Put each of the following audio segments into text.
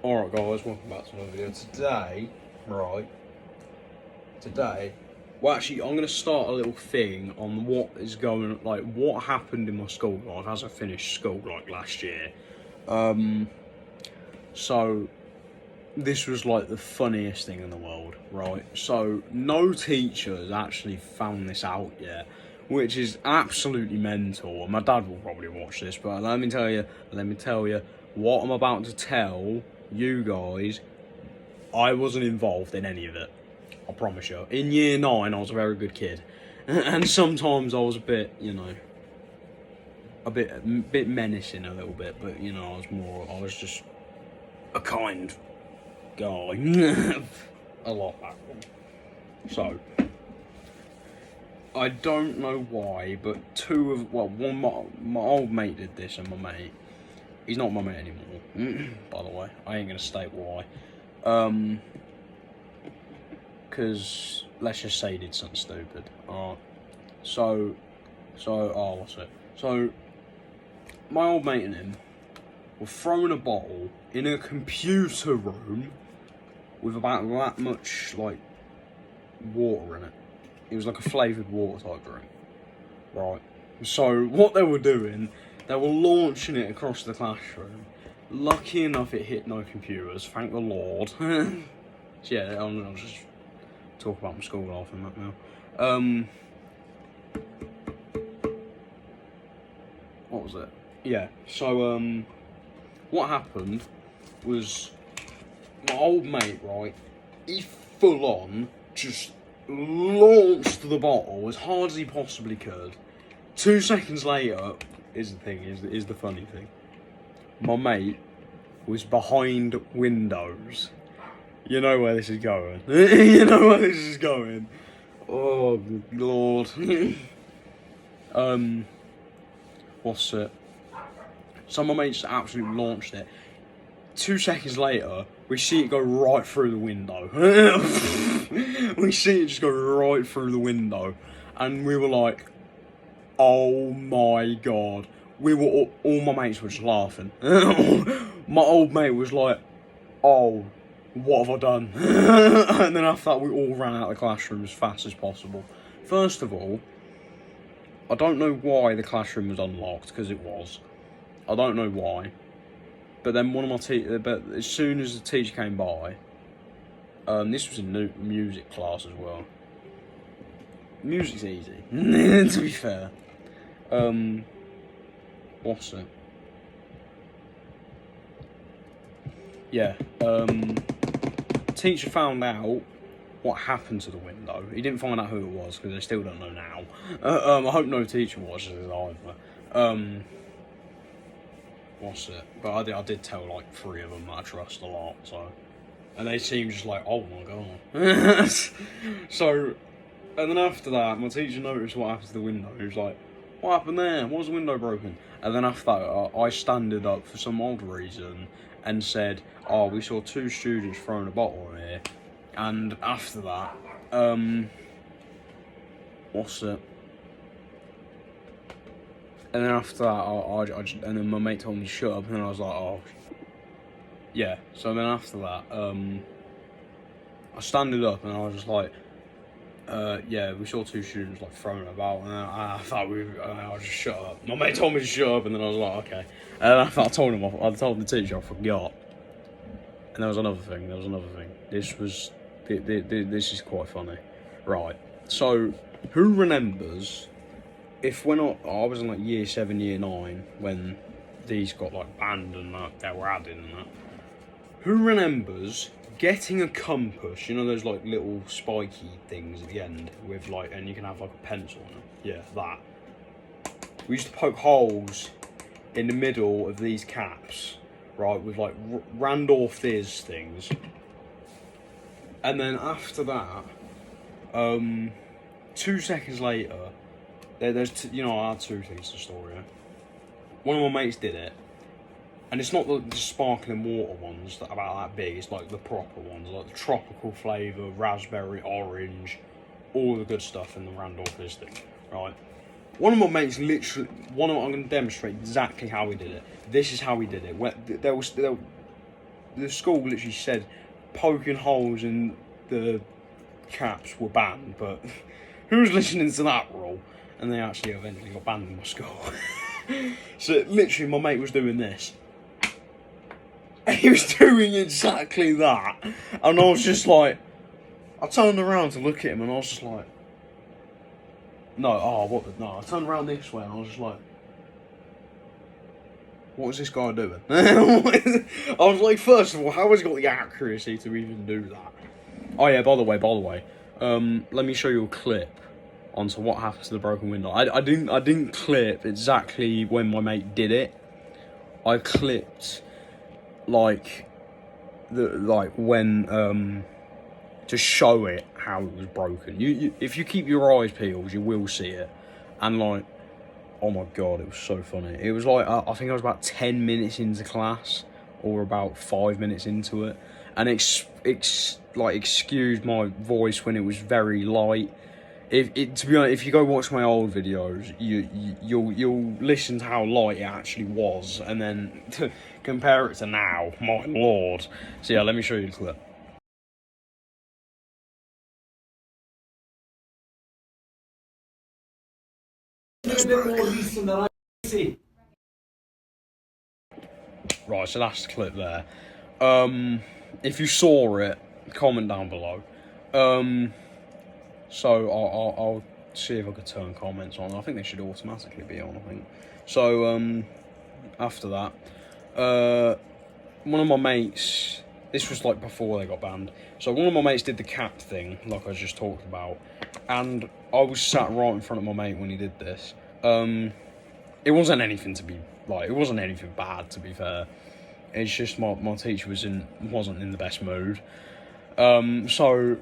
Alright guys, welcome back to another video. Today, well actually I'm going to start a little thing on what is going, like what happened in my school life as I finished school like last year. So this was like the funniest thing in the world, right? So no teacher has actually found this out yet, which is absolutely mental. And my dad will probably watch this, but let me tell you, what I'm about to tell you guys, I wasn't involved in any of it. I promise you. In year 9, I was a very good kid, and sometimes I was a bit, a bit menacing a little bit. But I was just a kind guy. A lot back then. So I don't know why, but my old mate did this, and my mate, he's not my mate anymore. By the way, I ain't gonna state why. Because let's just say he did something stupid. Alright. So what's it? So my old mate and him were throwing a bottle in a computer room with about that much like water in it. It was like a flavoured water type drink. Right. So what they were doing, they were launching it across the classroom. Lucky enough it hit no computers, thank the Lord. So yeah, I'll just talk about my school life and that now. What was it? Yeah, so what happened was my old mate, right, he full on just launched the bottle as hard as he possibly could. 2 seconds later, is the funny thing. My mate was behind windows. You know where this is going. You know where this is going. Oh, good Lord. What's it? So my mate just absolutely launched it. 2 seconds later, we see it go right through the window. We see it just go right through the window. And we were like, oh my God. All my mates were just laughing. My old mate was like, oh, what have I done? And then after that, we all ran out of the classroom as fast as possible. First of all, I don't know why the classroom was unlocked, because it was. I don't know why. But then but as soon as the teacher came by, this was in music class as well. Music's easy, to be fair. What's it? Yeah, teacher found out what happened to the window. He didn't find out who it was, because they still don't know now. I hope no teacher watches it either. What's it? But I did tell like 3 of them that I trust a lot, so. And they seemed just like, oh my God. So, and then after that, my teacher noticed what happened to the window. He was like, what happened there? Why was the window broken? And then after that, I standed up for some odd reason and said, oh, we saw 2 students throwing a bottle in here. And after that, what's it? And then after that, and then my mate told me to shut up, and then I was like, oh, yeah. So then after that, I standed up, and I was just like, yeah, we saw 2 students like throwing about, and I thought I was just shut up. My mate told me to shut up, and then I was like, okay. And after I told the teacher I forgot. And there was another thing. This is quite funny, right? So, who remembers? If when I was in like year 7, year 9, when these got like banned and that, they were adding and that. Who remembers getting a compass? You know those like little spiky things at the end with like, and you can have like a pencil on it. Yeah, that. We used to poke holes in the middle of these caps, right, with like Randolph Fizz things. And then after that, 2 seconds later. I had 2 things to the story. Yeah? One of my mates did it, and it's not the sparkling water ones that are about that big. It's like the proper ones, like the tropical flavour, raspberry, orange, all the good stuff in the Randolph Fizz thing, right? One of my mates literally, I'm going to demonstrate exactly how he did it. This is how he did it. the school literally said poking holes in the caps were banned, but who's listening to that rule? And they actually eventually got banned in my school. So literally my mate was doing this. He was doing exactly that. And I was just like, I turned around to look at him and I was just like, I turned around this way and I was just like, what is this guy doing? I was like, first of all, how has he got the accuracy to even do that? Oh yeah, by the way, let me show you a clip onto what happened to the broken window. I didn't clip exactly when my mate did it. I clipped when to show it how it was broken. You if you keep your eyes peeled, you will see it. And like, oh my god, it was so funny. It was like I think I was about 10 minutes into class, or about 5 minutes into it, and excused my voice when it was very light. To be honest, if you go watch my old videos, you'll listen to how light it actually was, and then to compare it to now. My lord! So yeah, let me show you the clip. Right, so that's the clip there. If you saw it, comment down below. So I'll see if I could turn comments on. I think they should automatically be on, I think. So, after that, one of my mates, this was like before they got banned, so one of my mates did the cap thing, like I just talked about, and I was sat right in front of my mate when he did this. It wasn't anything to be, like, it wasn't anything bad, to be fair. It's just my teacher wasn't in the best mood. So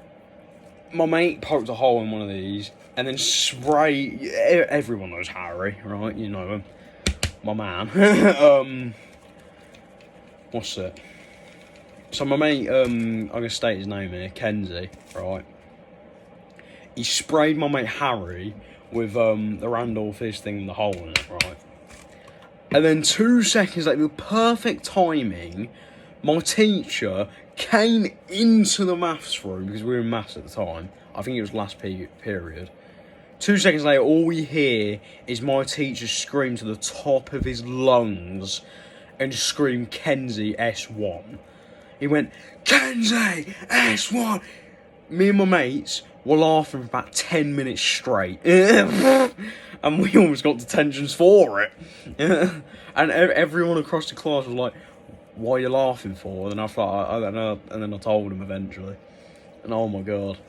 my mate poked a hole in one of these and then sprayed. Everyone knows Harry, right? You know him, my man. What's it? So my mate, I'm gonna state his name here, Kenzie, right? He sprayed my mate Harry with the Randall Fizz thing in the hole in it, right? And then 2 seconds later, with perfect timing, my teacher came into the maths room, because we were in maths at the time. I think it was last period. 2 seconds later, all we hear is my teacher scream to the top of his lungs and scream, "Kenzie, S1. He went, "Kenzie, S1. Me and my mates were laughing for about 10 minutes straight. And we almost got detentions for it. And everyone across the class was like, "What are you laughing for?" And I thought, I don't know. And then I told him eventually. And oh my god.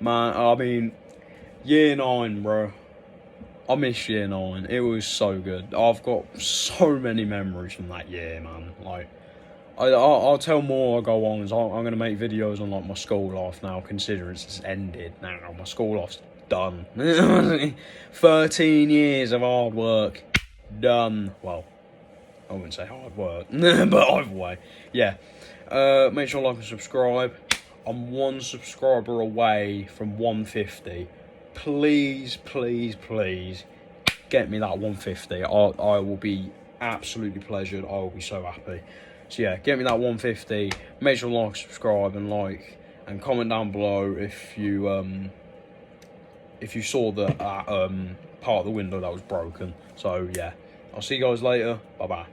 Man, I mean, year 9, bro. I miss year 9. It was so good. I've got so many memories from that year, man. Like, I'll tell more I go on. I'm going to make videos on like my school life now, considering it's ended now. My school life's done. 13 years of hard work, done. Well, I wouldn't say hard work, but either way, yeah. Make sure to like and subscribe. I'm 1 subscriber away from 150. Please, please, please, get me that 150. I will be absolutely pleasured. I will be so happy. So yeah, get me that 150. Make sure to like, subscribe, and comment down below if you saw that part of the window that was broken. So yeah, I'll see you guys later. Bye bye.